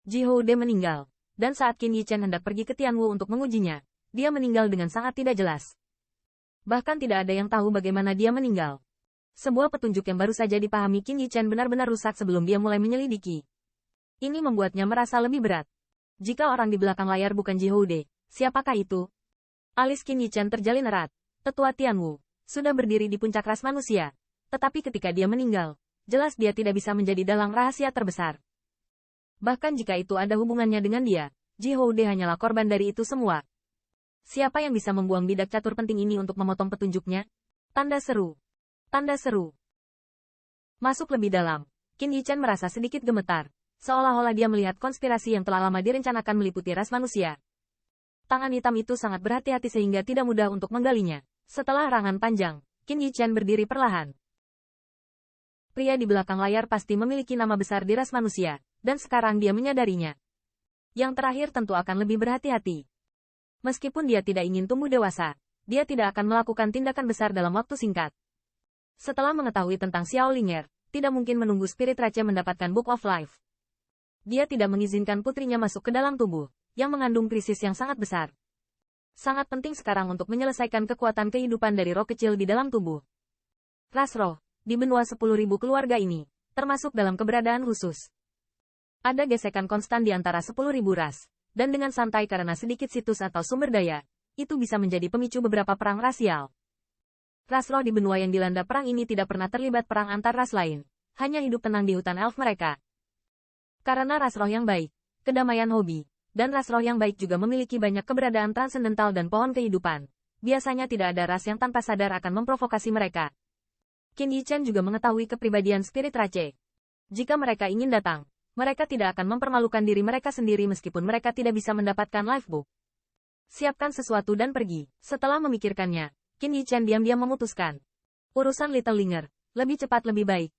Ji Houde meninggal. Dan saat Qin Yichen hendak pergi ke Tianwu untuk mengujinya, dia meninggal dengan sangat tidak jelas. Bahkan tidak ada yang tahu bagaimana dia meninggal. Sebuah petunjuk yang baru saja dipahami Qin Yichen benar-benar rusak sebelum dia mulai menyelidiki. Ini membuatnya merasa lebih berat. Jika orang di belakang layar bukan Ji Houde, siapakah itu? Alis Qin Yichen terjalin erat. Tetua Tianwu sudah berdiri di puncak ras manusia. Tetapi ketika dia meninggal, jelas dia tidak bisa menjadi dalang rahasia terbesar. Bahkan jika itu ada hubungannya dengan dia, Ji Houde hanyalah korban dari itu semua. Siapa yang bisa membuang bidak catur penting ini untuk memotong petunjuknya? Tanda seru. Tanda seru. Masuk lebih dalam. Qin Yichen merasa sedikit gemetar. Seolah-olah dia melihat konspirasi yang telah lama direncanakan meliputi ras manusia. Tangan hitam itu sangat berhati-hati sehingga tidak mudah untuk menggalinya. Setelah rangan panjang, Qin Yichen berdiri perlahan. Pria di belakang layar pasti memiliki nama besar di ras manusia, dan sekarang dia menyadarinya. Yang terakhir tentu akan lebih berhati-hati. Meskipun dia tidak ingin tumbuh dewasa, dia tidak akan melakukan tindakan besar dalam waktu singkat. Setelah mengetahui tentang Xiao Linger, tidak mungkin menunggu Spirit Rache mendapatkan Book of Life. Dia tidak mengizinkan putrinya masuk ke dalam tubuh, yang mengandung krisis yang sangat besar. Sangat penting sekarang untuk menyelesaikan kekuatan kehidupan dari roh kecil di dalam tubuh. Ras roh, di benua 10.000 keluarga ini, termasuk dalam keberadaan khusus. Ada gesekan konstan di antara 10.000 ras, dan dengan santai karena sedikit situs atau sumber daya, itu bisa menjadi pemicu beberapa perang rasial. Ras roh di benua yang dilanda perang ini tidak pernah terlibat perang antar ras lain, hanya hidup tenang di hutan elf mereka. Karena ras roh yang baik, kedamaian hobi, dan ras roh yang baik juga memiliki banyak keberadaan transendental dan pohon kehidupan. Biasanya tidak ada ras yang tanpa sadar akan memprovokasi mereka. Qin Yichen juga mengetahui kepribadian Spirit Rache. Jika mereka ingin datang, mereka tidak akan mempermalukan diri mereka sendiri meskipun mereka tidak bisa mendapatkan lifebook. Siapkan sesuatu dan pergi. Setelah memikirkannya, Qin Yichen diam-diam memutuskan. Urusan Little Linger, lebih cepat lebih baik.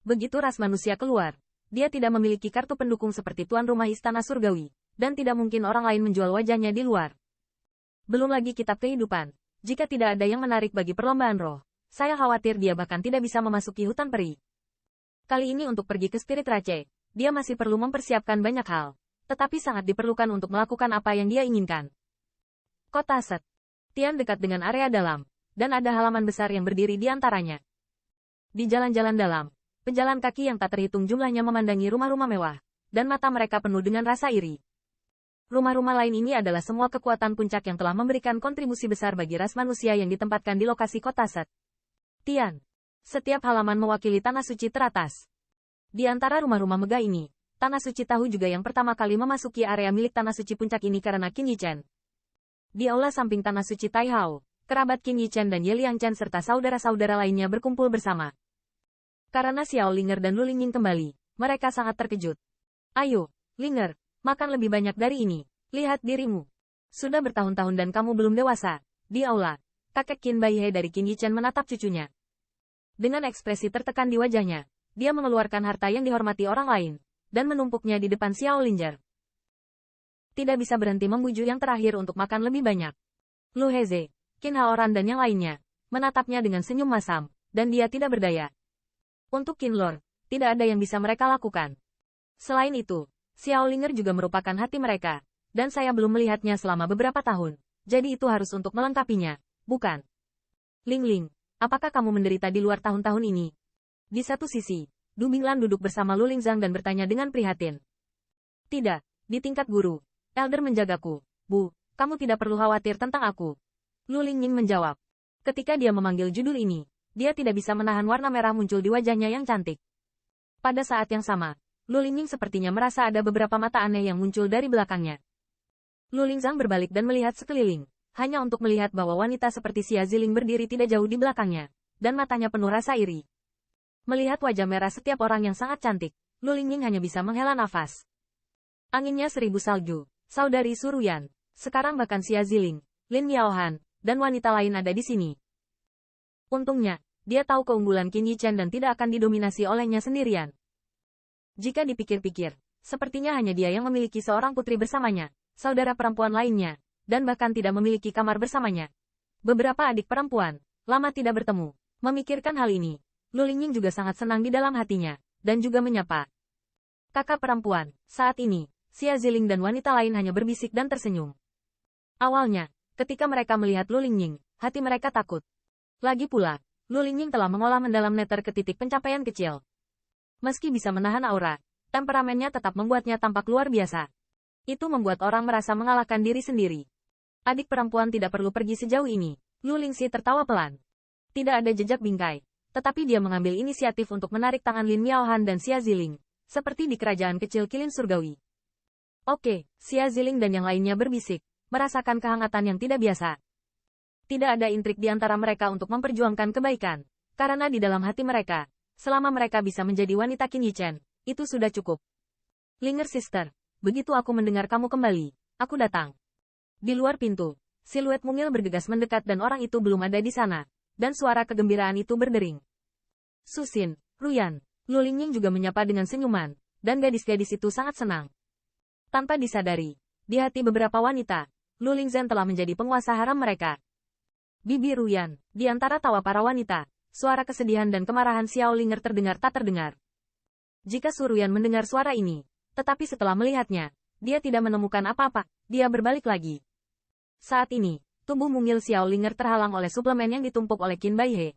Begitu ras manusia keluar, dia tidak memiliki kartu pendukung seperti tuan rumah istana surgawi, dan tidak mungkin orang lain menjual wajahnya di luar. Belum lagi kitab kehidupan. Jika tidak ada yang menarik bagi perlombaan roh, saya khawatir dia bahkan tidak bisa memasuki hutan peri. Kali ini untuk pergi ke Spirit Rache, dia masih perlu mempersiapkan banyak hal, tetapi sangat diperlukan untuk melakukan apa yang dia inginkan. Kota Set. Tian dekat dengan area dalam, dan ada halaman besar yang berdiri di antaranya. Di jalan-jalan dalam, pejalan kaki yang tak terhitung jumlahnya memandangi rumah-rumah mewah, dan mata mereka penuh dengan rasa iri. Rumah-rumah lain ini adalah semua kekuatan puncak yang telah memberikan kontribusi besar bagi ras manusia yang ditempatkan di lokasi kota Set. Tian. Setiap halaman mewakili tanah suci teratas. Di antara rumah-rumah megah ini, tanah suci tahu juga yang pertama kali memasuki area milik tanah suci puncak ini karena Qin Yichen. Di aula samping tanah suci Taihao, kerabat Qin Yichen dan Ye Liangchen serta saudara-saudara lainnya berkumpul bersama. Karena Xiao Linger dan Lu Lingying kembali, mereka sangat terkejut. Ayo, Linger, makan lebih banyak dari ini. Lihat dirimu. Sudah bertahun-tahun dan kamu belum dewasa. Di aula, kakek Qin Baihe dari Qin Yichen menatap cucunya. Dengan ekspresi tertekan di wajahnya, dia mengeluarkan harta yang dihormati orang lain, dan menumpuknya di depan Xiao Linger. Tidak bisa berhenti membujuk yang terakhir untuk makan lebih banyak. Lu Heze, Qin Haoran dan yang lainnya, menatapnya dengan senyum masam, dan dia tidak berdaya. Untuk Qin Lord, tidak ada yang bisa mereka lakukan. Selain itu, Xiao Linger juga merupakan hati mereka, dan saya belum melihatnya selama beberapa tahun, jadi itu harus untuk melengkapinya, bukan? Ling Ling, apakah kamu menderita di luar tahun-tahun ini? Di satu sisi, Du Binglan duduk bersama Lu Lingzang dan bertanya dengan prihatin. Tidak, di tingkat guru, Elder menjagaku. Bu, kamu tidak perlu khawatir tentang aku. Lu Lingying menjawab. Ketika dia memanggil judul ini, dia tidak bisa menahan warna merah muncul di wajahnya yang cantik. Pada saat yang sama, Lu Lingying sepertinya merasa ada beberapa mata aneh yang muncul dari belakangnya. Lu Lingzang berbalik dan melihat sekeliling, hanya untuk melihat bahwa wanita seperti Xia Ziling berdiri tidak jauh di belakangnya, dan matanya penuh rasa iri. Melihat wajah merah setiap orang yang sangat cantik, Lu Lingying hanya bisa menghela nafas. Anginnya 1000 salju, saudari Suruyan. Sekarang bahkan Xia Ziling, Lin Yaohan, dan wanita lain ada di sini. Untungnya, dia tahu keunggulan Qin Yichen dan tidak akan didominasi olehnya sendirian. Jika dipikir-pikir, sepertinya hanya dia yang memiliki seorang putri bersamanya, saudara perempuan lainnya, dan bahkan tidak memiliki kamar bersamanya. Beberapa adik perempuan, lama tidak bertemu. Memikirkan hal ini, Lu Lingying juga sangat senang di dalam hatinya, dan juga menyapa kakak perempuan. Saat ini, Xia Ziling dan wanita lain hanya berbisik dan tersenyum. Awalnya, ketika mereka melihat Lu Lingying, hati mereka takut. Lagi pula, Lu Lingying telah mengolah mendalam neter ke titik pencapaian kecil. Meski bisa menahan aura, temperamennya tetap membuatnya tampak luar biasa. Itu membuat orang merasa mengalahkan diri sendiri. Adik perempuan tidak perlu pergi sejauh ini. Lu Lingxi tertawa pelan. Tidak ada jejak bingkai, tetapi dia mengambil inisiatif untuk menarik tangan Lin Miaohan dan Xia Ziling, seperti di kerajaan kecil Kilin Surgawi. Oke, Xia Ziling dan yang lainnya berbisik, merasakan kehangatan yang tidak biasa. Tidak ada intrik di antara mereka untuk memperjuangkan kebaikan, karena di dalam hati mereka, selama mereka bisa menjadi wanita Qin Yichen, itu sudah cukup. Linger Sister, begitu aku mendengar kamu kembali, aku datang. Di luar pintu, siluet mungil bergegas mendekat dan orang itu belum ada di sana, dan suara kegembiraan itu berdering. Susin, Ruyan, Lu Lingying juga menyapa dengan senyuman, dan gadis-gadis itu sangat senang. Tanpa disadari, di hati beberapa wanita, Lu Lingzhen telah menjadi penguasa haram mereka. Bibi Ruyan, di antara tawa para wanita, suara kesedihan dan kemarahan Xiao Linger terdengar tak terdengar. Jika Su Ruyan mendengar suara ini, tetapi setelah melihatnya, dia tidak menemukan apa-apa, dia berbalik lagi. Saat ini, tubuh mungil Xiao Linger terhalang oleh suplemen yang ditumpuk oleh Qin Baihe,